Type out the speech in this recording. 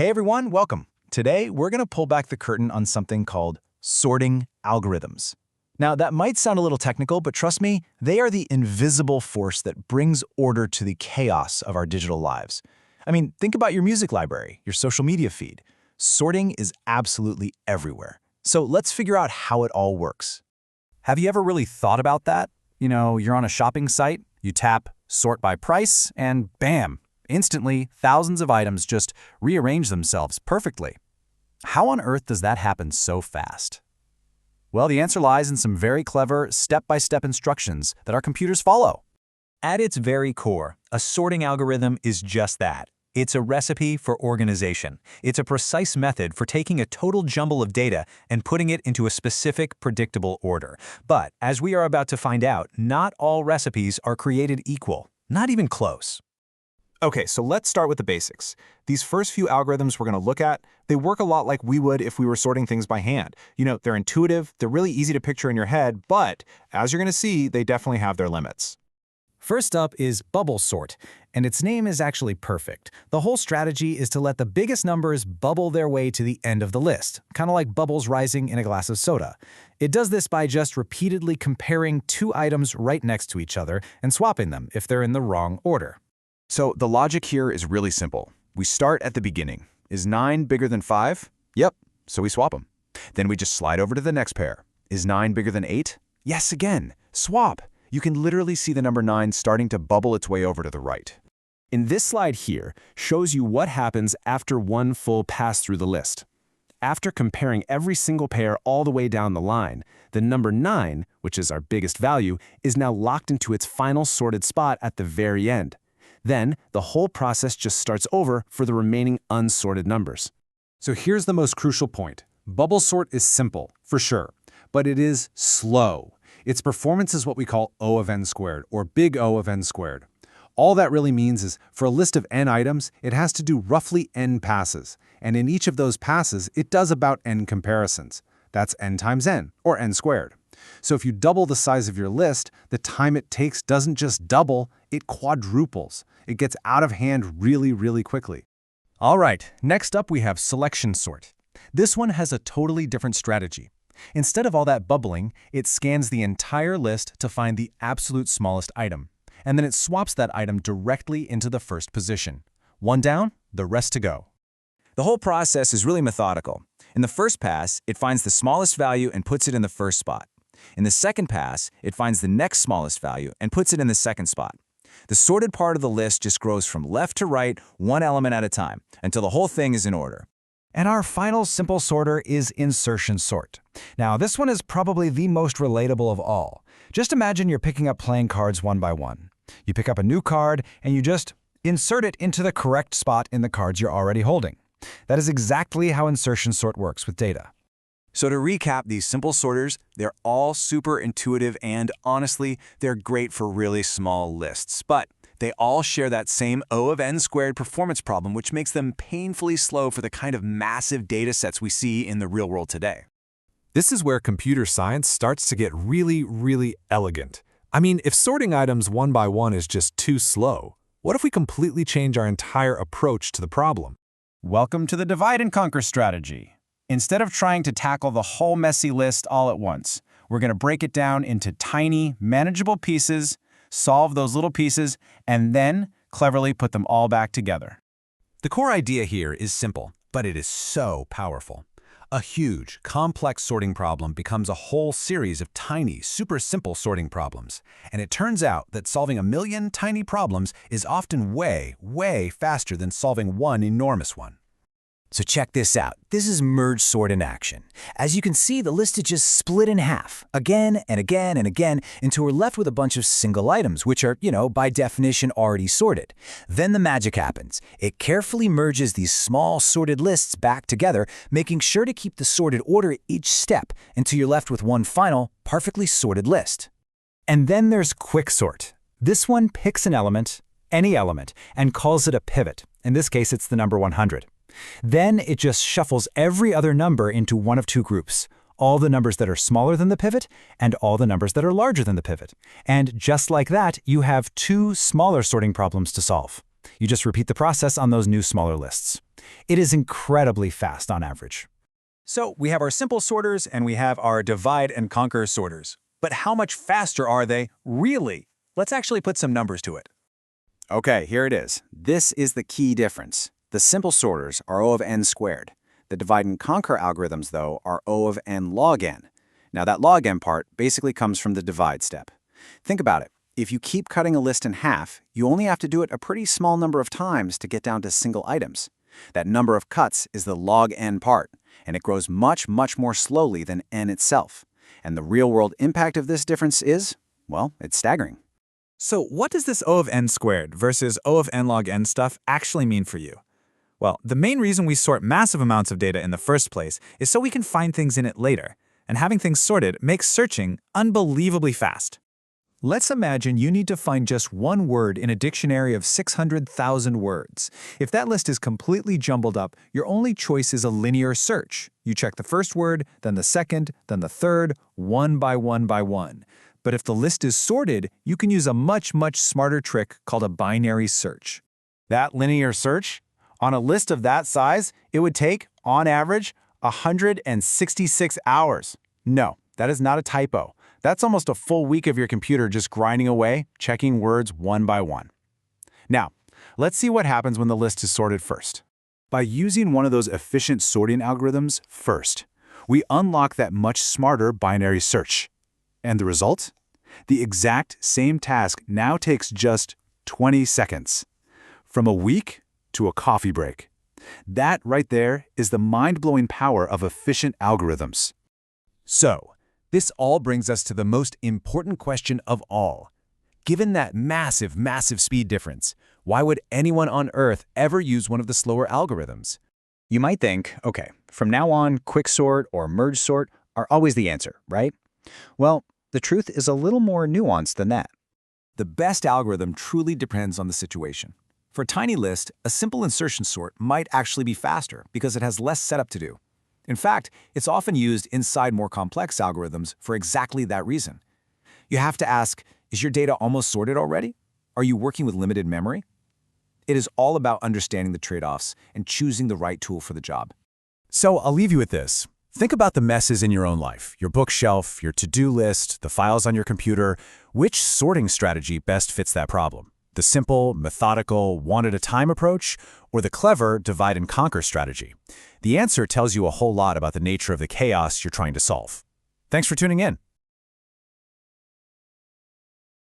Hey everyone, welcome. Today, we're going to pull back the curtain on something called sorting algorithms. Now, that might sound a little technical, but trust me, they are the invisible force that brings order to the chaos of our digital lives. I mean, think about your music library, your social media feed. Sorting is absolutely everywhere. So let's figure out how it all works. Have you ever really thought about that? You're on a shopping site, you tap sort by price, and bam, instantly thousands of items just rearrange themselves perfectly. How on earth does that happen so fast? Well, the answer lies in some very clever step-by-step instructions that our computers follow. At its very core, a sorting algorithm is just that. It's a recipe for organization. It's a precise method for taking a total jumble of data and putting it into a specific, predictable order. But, as we are about to find out, not all recipes are created equal. Not even close. Okay, so let's start with the basics. These first few algorithms we're going to look at, they work a lot like we would if we were sorting things by hand. They're intuitive, they're really easy to picture in your head, but as you're going to see, they definitely have their limits. First up is bubble sort, and its name is actually perfect. The whole strategy is to let the biggest numbers bubble their way to the end of the list, kind of like bubbles rising in a glass of soda. It does this by just repeatedly comparing two items right next to each other and swapping them if they're in the wrong order. So the logic here is really simple. We start at the beginning. Is 9 bigger than 5? Yep, so we swap them. Then we just slide over to the next pair. Is 9 bigger than 8? Yes, again, swap. You can literally see the number 9 starting to bubble its way over to the right. In this slide here shows you what happens after one full pass through the list. After comparing every single pair all the way down the line, the number 9, which is our biggest value, is now locked into its final sorted spot at the very end. Then, the whole process just starts over for the remaining unsorted numbers. So here's the most crucial point. Bubble sort is simple, for sure, but it is slow. Its performance is what we call O of n squared, or big O of n squared. All that really means is, for a list of n items, it has to do roughly n passes, and in each of those passes, it does about n comparisons. That's n times n, or n squared. So if you double the size of your list, the time it takes doesn't just double, it quadruples. It gets out of hand really, really quickly. All right, next up we have selection sort. This one has a totally different strategy. Instead of all that bubbling, it scans the entire list to find the absolute smallest item, and then it swaps that item directly into the first position. One down, the rest to go. The whole process is really methodical. In the first pass, it finds the smallest value and puts it in the first spot. In the second pass, it finds the next smallest value and puts it in the second spot. The sorted part of the list just grows from left to right, one element at a time, until the whole thing is in order. And our final simple sorter is insertion sort. Now, this one is probably the most relatable of all. Just imagine you're picking up playing cards one by one. You pick up a new card, and you just insert it into the correct spot in the cards you're already holding. That is exactly how insertion sort works with data. So to recap these simple sorters, they're all super intuitive and, honestly, they're great for really small lists. But they all share that same O of n squared performance problem, which makes them painfully slow for the kind of massive data sets we see in the real world today. This is where computer science starts to get really, really elegant. I mean, if sorting items one by one is just too slow, what if we completely change our entire approach to the problem? Welcome to the divide and conquer strategy. Instead of trying to tackle the whole messy list all at once, we're going to break it down into tiny, manageable pieces, solve those little pieces, and then cleverly put them all back together. The core idea here is simple, but it is so powerful. A huge, complex sorting problem becomes a whole series of tiny, super simple sorting problems. And it turns out that solving a million tiny problems is often way, way faster than solving one enormous one. So check this out. This is merge sort in action. As you can see, the list is just split in half, again and again and again, until we're left with a bunch of single items, which are, by definition already sorted. Then the magic happens. It carefully merges these small sorted lists back together, making sure to keep the sorted order each step until you're left with one final, perfectly sorted list. And then there's quicksort. This one picks an element, any element, and calls it a pivot. In this case, it's the number 100. Then it just shuffles every other number into one of two groups, all the numbers that are smaller than the pivot and all the numbers that are larger than the pivot. And just like that, you have two smaller sorting problems to solve. You just repeat the process on those new smaller lists. It is incredibly fast on average. So we have our simple sorters and we have our divide and conquer sorters. But how much faster are they, really? Let's actually put some numbers to it. Okay, here it is. This is the key difference. The simple sorters are O of n squared. The divide and conquer algorithms, though, are O of n log n. Now, that log n part basically comes from the divide step. Think about it. If you keep cutting a list in half, you only have to do it a pretty small number of times to get down to single items. That number of cuts is the log n part, and it grows much, much more slowly than n itself. And the real-world impact of this difference is, well, it's staggering. So what does this O of n squared versus O of n log n stuff actually mean for you? Well, the main reason we sort massive amounts of data in the first place is so we can find things in it later, and having things sorted makes searching unbelievably fast. Let's imagine you need to find just one word in a dictionary of 600,000 words. If that list is completely jumbled up, your only choice is a linear search. You check the first word, then the second, then the third, one by one by one. But if the list is sorted, you can use a much, much smarter trick called a binary search. That linear search? On a list of that size, it would take, on average, 166 hours. No, that is not a typo. That's almost a full week of your computer just grinding away, checking words one by one. Now, let's see what happens when the list is sorted first. By using one of those efficient sorting algorithms first, we unlock that much smarter binary search. And the result? The exact same task now takes just 20 seconds. From a week to a coffee break. That right there is the mind-blowing power of efficient algorithms. So, this all brings us to the most important question of all. Given that massive, massive speed difference, why would anyone on Earth ever use one of the slower algorithms? You might think, okay, from now on, quicksort or merge sort are always the answer, right? Well, the truth is a little more nuanced than that. The best algorithm truly depends on the situation. For a tiny list, a simple insertion sort might actually be faster because it has less setup to do. In fact, it's often used inside more complex algorithms for exactly that reason. You have to ask, is your data almost sorted already? Are you working with limited memory? It is all about understanding the trade-offs and choosing the right tool for the job. So I'll leave you with this. Think about the messes in your own life, your bookshelf, your to-do list, the files on your computer. Which sorting strategy best fits that problem? The simple, methodical, one-at-a-time approach, or the clever divide-and-conquer strategy? The answer tells you a whole lot about the nature of the chaos you're trying to solve. Thanks for tuning in.